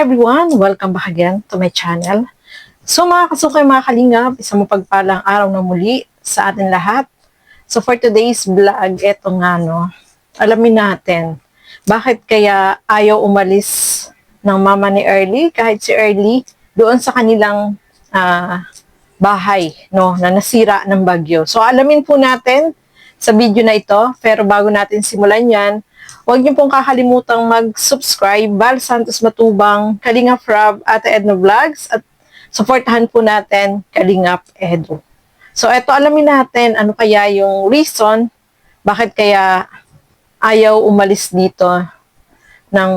everyone! Welcome back again to my channel. So mga kasukay, mga kalingap, isang mapagpalang araw na muli sa atin lahat. So for today's vlog, eto nga alamin natin bakit kaya ayaw umalis ng mama ni Early, kahit si Early, doon sa kanilang bahay na nasira ng bagyo. So alamin po natin sa video na ito, pero bago natin simulan yan, huwag niyo pong kakalimutang mag-subscribe, Val Santos Matubang, Kalingap Rob, Ate Edna Vlogs, at supportahan po natin Kalingap Edu. So, eto alamin natin ano kaya yung reason bakit kaya ayaw umalis dito ng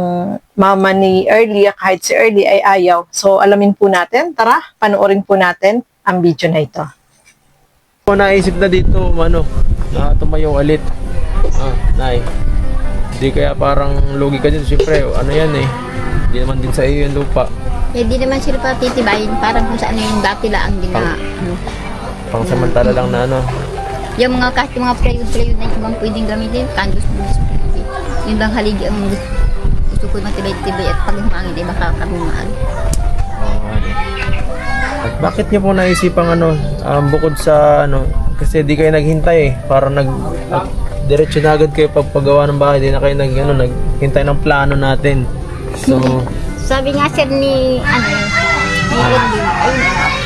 mama ni Early, kahit si Early ay ayaw. So, alamin po natin. Tara, panoorin po natin ang video na ito. Naisip na dito, tumayo ulit. Nay. Di kaya parang lugi ka din, siyempre, yan hindi naman din sa iyo yung lupa. Di naman sila pa titibayin, parang kung saan yung dati lang Pang samantala lang na yung mga kahit yung mga plywood na ibang pwedeng gamitin, kandos pwede. Yung bang haligi ang gusto ko matibay-tibay at pag humangin ay baka kabumaan. At bakit niyo po naisipang bukod sa kasi di kayo naghintay parang diretso na agad kayo pagpagawa ng bahay, di na kayo naghintay ng plano natin. So, sabi nga sir ni Rodney,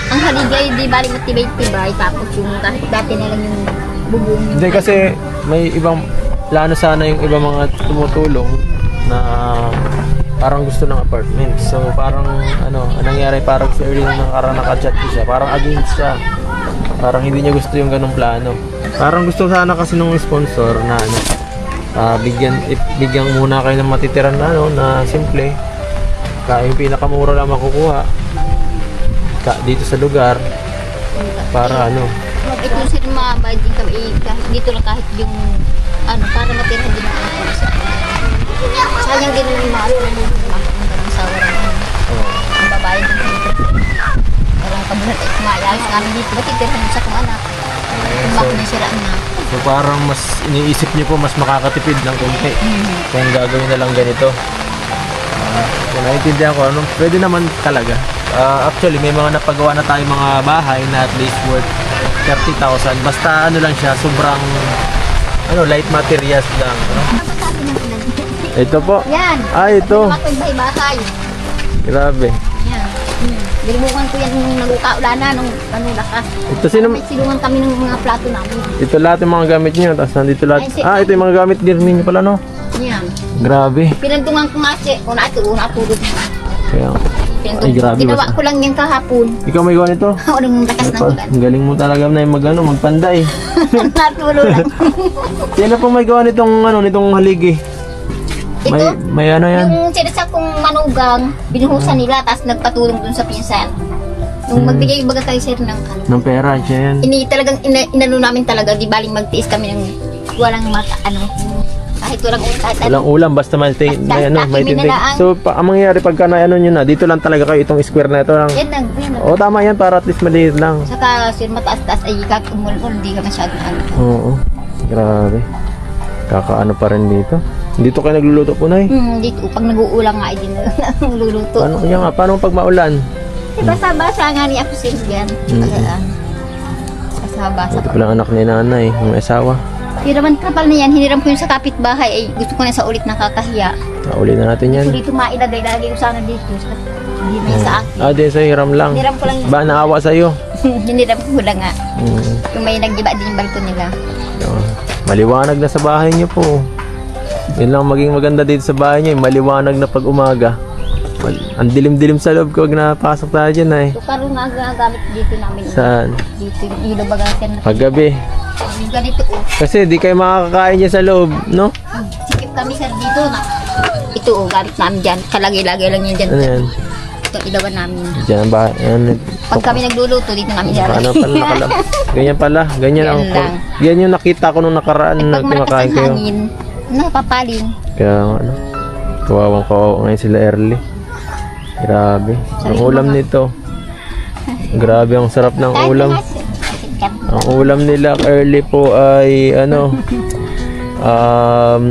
ang haligay di bali matibay-tibay, tapos yung kahit dati na lang yung bubong. Hindi kasi may ibang plano sana yung ibang mga tumutulong na parang gusto ng apartment. So parang anong nangyari, parang si Early nung nakachat ko siya, parang against siya. Parang hindi niya gusto yung ganung plano. Parang gusto sana kasi nung sponsor na bigyan muna kayo ng matitiran na simple. Yung pinakamura lang makukuha dito sa lugar para ito sir, mabayad din kami dito lang kahit yung para matirahan din ang sayang din yung mga sawa ang babae din parang kabulat ay kumayayos namin dito matitirahan sa kong anak bakit niya sila anak. So parang mas iniisip niyo po mas makakatipid ng konti kung gagawin na lang ganito. Kung naiintindihan ko, pwede naman talaga. Actually, may mga napagawa na tayong mga bahay na at least worth 30,000. Basta lang siya, sobrang light materials lang. Ito po. Yan. Ito. Bahay-bahay. Grabe. Yan. Nilimukan ko yan nung nag-ukaula na, nung lakas. Ito sino? May silungan kami ng mga plato namin. Ito lahat yung mga gamit niyo. Tapos nandito lahat. Ito yung mga gamit din ninyo pala, no? Yan. Grabe. Pinantungan ko nga siya. Una tulog. Kaya, ay grabe. Ginawa ko lang yan kahapon. Ikaw may gawa nito? Oo, nung lakas ng ulan. Ang galing mo talaga na yung magpanday. Natulo lang. Sino po may gawa nitong haligi? Ito? May yan? Yung sinasa kong manugang, binuhusan nila, tapos nagpatulong dun sa pinsan. Nung magbigay baga kay sir ng pera, siya yan. Talagang inano namin talaga, di baling magtiis kami ng walang mata, kahit walang ulam. Walang ulam, basta may tindig. So, ang mangyayari pagka nyo na, dito lang talaga kayo itong square na ito lang. Yan lang. Oo, tama yan, para at least maliit lang. Saka sir, mataas-taas ay kakumulol, hindi ka masyadong Oo, grabe. Kakaano pa rin dito. Dito kayo nagluluto po, Nay? Dito, pag nag-uulang nga, hindi nagluluto. Paano pag maulan? Basa-basa nga ni ako sir yan. Basa-basa. Ito palang anak ni nanay, yung asawa. Hiraman kapal na yan, hiniram ko yung sa kapitbahay, ay gusto ko na sa ulit nakakahiya. Uli na natin yan. So dito mailagay, lalagay ko sana dito. Hindi na sa akin. Din sa hiram lang. Hiniram ko lang yun. Ba, naawa sa'yo? Hiniram ko lang nga. Kung may nagdiba din yung balkon nila. Maliwanag na sa bahay niyo po. Yun lang maging maganda dito sa bahay niyo, maliwanag na pag umaga. Ang dilim-dilim sa loob ko, napasok tayo dyan So karoon nga gamit dito namin. Saan? Dito yung ilo bagasan. Paggabi. Ganito Kasi di kayo makakakain dyan sa loob, no? Sikip kami sir dito na. Ito gamit namin dyan. Kalagay-lagay lang yun dyan. Ano yan? Ito ilawan namin. Dyan ang bahay. Pag kami nagluluto, dito namin ilalagay. Ganyan pala. Ganyan ang yan yung nakita ko nung nakaraan na kumakain kayo. Hangin, napapaling. Kaya kawawa ngayon sila Early. Grabe. Ang ulam nito. Grabe, ang sarap ng ulam. Ang ulam nila Early po ay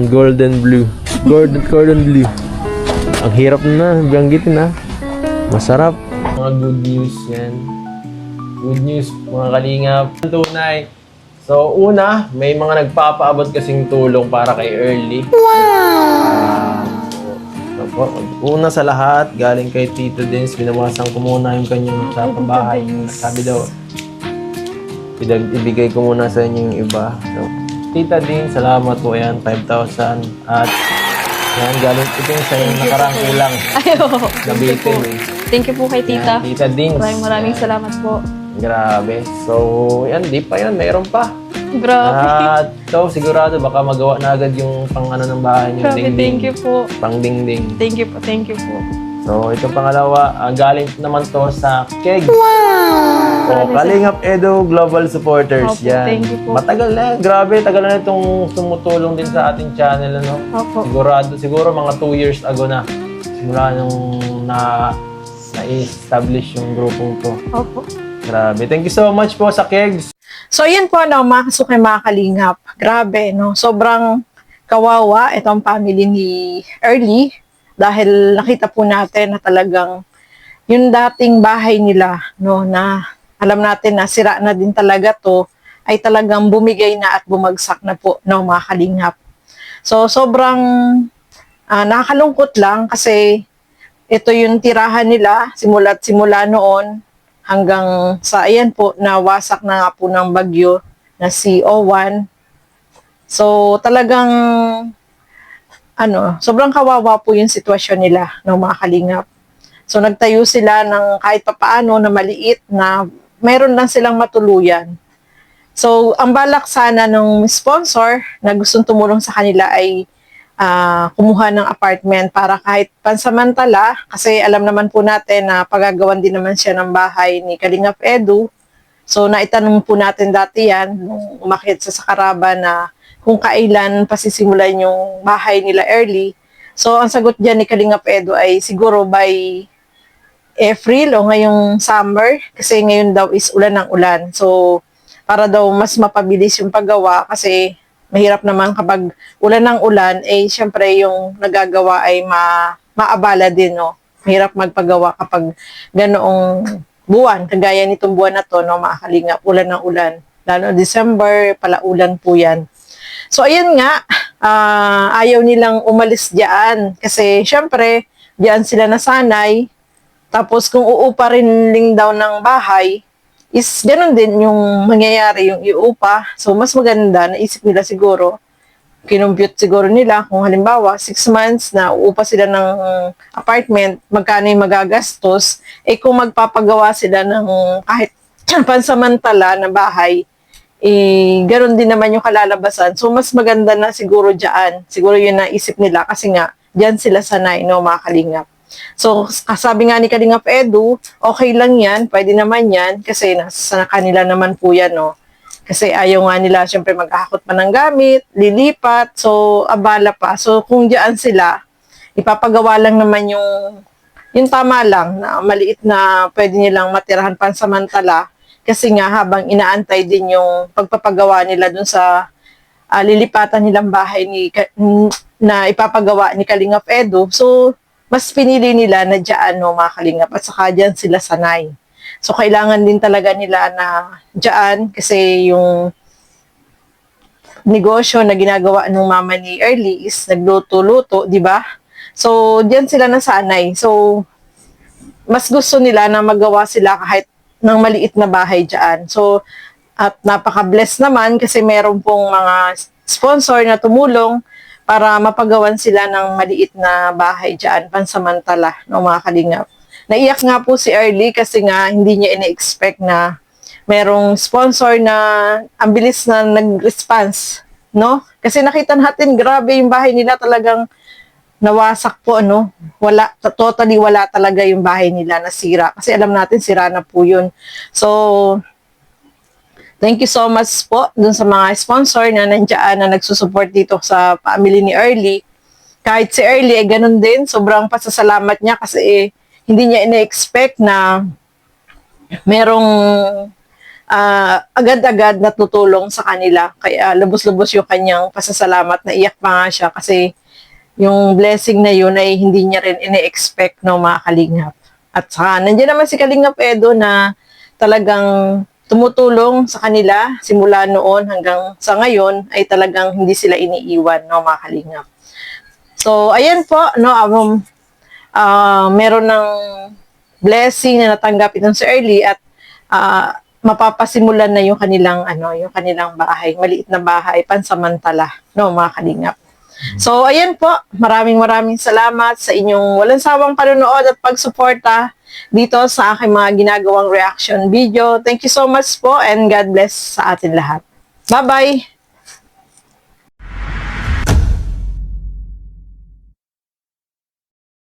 golden blue. Golden blue. Ang hirap na banggitin Masarap. Mga good news yan. Good news, mga kalingap. Tunay. So, una, may mga nagpapaabot kasing tulong para kay Early. Una sa lahat, galing kay Tito Dins, binawasan ko muna yung kanyang bahay. Sabi daw, ibigay ko muna sa inyo yung iba. So, Tita Dins, salamat po yan, 5,000. At yan, galing ito yung sa yung nakarang kulang. Ayo. Nabitin eh. Thank you po kay Tita. Yan, Tita Dins. Maraming salamat po. Grabe. So, yan, di pa yan. Mayroon pa. Grabe. At so, sigurado baka magawa na agad yung pang ano ng bahay niyo. Grabe, thank you po. Pang dingding. Thank you po, thank you po. So, ito pangalawa, galing naman to sa KEG. So, Kalingap Edo Global Supporters. Opo, Yan. thank you po. Matagal na. Grabe, tagal na itong tumutulong din sa ating channel. Ano? Opo. Siguro mga 2 years ago na. Simula nung na-establish yung grupong to. Opo. Grabe. Thank you so much po sa KEGS. So, ayan po, no, mga kasukay, mga kalingap. Grabe, no? Sobrang kawawa itong family ni Early dahil nakita po natin na talagang yung dating bahay nila, no, na alam natin na sira na din talaga to, ay talagang bumigay na at bumagsak na po, no, mga kalingap. So, sobrang nakakalungkot lang kasi ito yung tirahan nila simula't simula noon hanggang sa ayan po, nawasak na nga po ng bagyo na si O1. So, talagang sobrang kawawa po yung sitwasyon nila ng mga kalingap. So, nagtayo sila ng kahit papaano na maliit na meron lang silang matuluyan. So, ang balak sana ng sponsor na gustong tumulong sa kanila ay kumuha ng apartment para kahit pansamantala, kasi alam naman po natin na pagagawan din naman siya ng bahay ni Kalingap Edu. So, naitanong po natin dati yan, nung umakyat sa Sakaraba na kung kailan pasisimulan yung bahay nila Early. So, ang sagot dyan ni Kalingap Edu ay siguro by April o ngayong summer, kasi ngayon daw is ulan ng ulan. So, para daw mas mapabilis yung paggawa kasi mahirap naman kapag ulan ng ulan, eh syempre yung nagagawa ay maabala din, no? Mahirap magpagawa kapag ganoong buwan, kagaya nitong buwan na to, no, mga kalingap, ulan ng ulan. Lalo December, palaulan po yan. So, ayan nga, ayaw nilang umalis diyan kasi syempre, diyan sila nasanay. Tapos kung uupa rin lang daw ng bahay, is ganun din yung mangyayari, yung iupa. So, mas maganda, naisip nila siguro, kinumpute siguro nila, kung halimbawa, 6 months na uupa sila ng apartment, magkano yung magagastos, eh kung magpapagawa sila ng kahit pansamantala na bahay, eh, ganoon din naman yung kalalabasan. So, mas maganda na siguro dyan. Siguro yun naisip nila kasi nga, dyan sila sanay, no, mga kalingap. So, sabi nga ni Kalingap Edu, okay lang yan, pwede naman yan, kasi nasa kanila naman po yan, no. Kasi ayaw nga nila, syempre, maghahakot pa ng gamit, lilipat, so, abala pa. So, kung dyan sila, ipapagawa lang naman yung tama lang, na maliit na pwede nilang matirahan pansamantala, kasi nga habang inaantay din yung pagpapagawa nila dun sa lilipatan nilang bahay na ipapagawa ni Kalingap Edu. So, mas pinili nila na dyan, no, mga kalingap, at saka dyan sila sanay. So, kailangan din talaga nila na dyan kasi yung negosyo na ginagawa ng mama ni Early is nagluto-luto, di ba? So, dyan sila nasanay. So, mas gusto nila na magawa sila kahit ng maliit na bahay dyan. So, at napaka-bless naman kasi meron pong mga sponsor na tumulong para mapagawan sila ng maliit na bahay dyan, pansamantala, no, mga kalingap. Naiyak nga po si Early kasi nga hindi niya ina-expect na merong sponsor na ang bilis na nag-response, no? Kasi nakita natin, grabe yung bahay nila, talagang nawasak po, no? Totally wala talaga yung bahay nila, nasira. Kasi alam natin, sira na po yun. So, thank you so much po dun sa mga sponsor na nandiyan na nagsusupport dito sa family ni Early. Kahit si Early, eh, ganun din. Sobrang pasasalamat niya kasi hindi niya ina-expect na merong agad-agad na tutulong sa kanila. Kaya lubos-lubos yung kanyang pasasalamat. Naiyak pa nga siya kasi yung blessing na yun ay hindi niya rin ina-expect, no, mga kalingap. At saka, nandiyan naman si Kalingap Edo na talagang tumutulong sa kanila simula noon hanggang sa ngayon ay talagang hindi sila iniiwan, no, mga Kalingap. So, ayan po, no, meron ng blessing na natanggap itong si Early at mapapasimulan na yung kanilang bahay, maliit na bahay pansamantala, no, mga Kalingap. So, ayan po, maraming salamat sa inyong walang sawang panonood at pagsuporta dito sa aking mga ginagawang reaction video. Thank you so much po and God bless sa atin lahat. Bye-bye!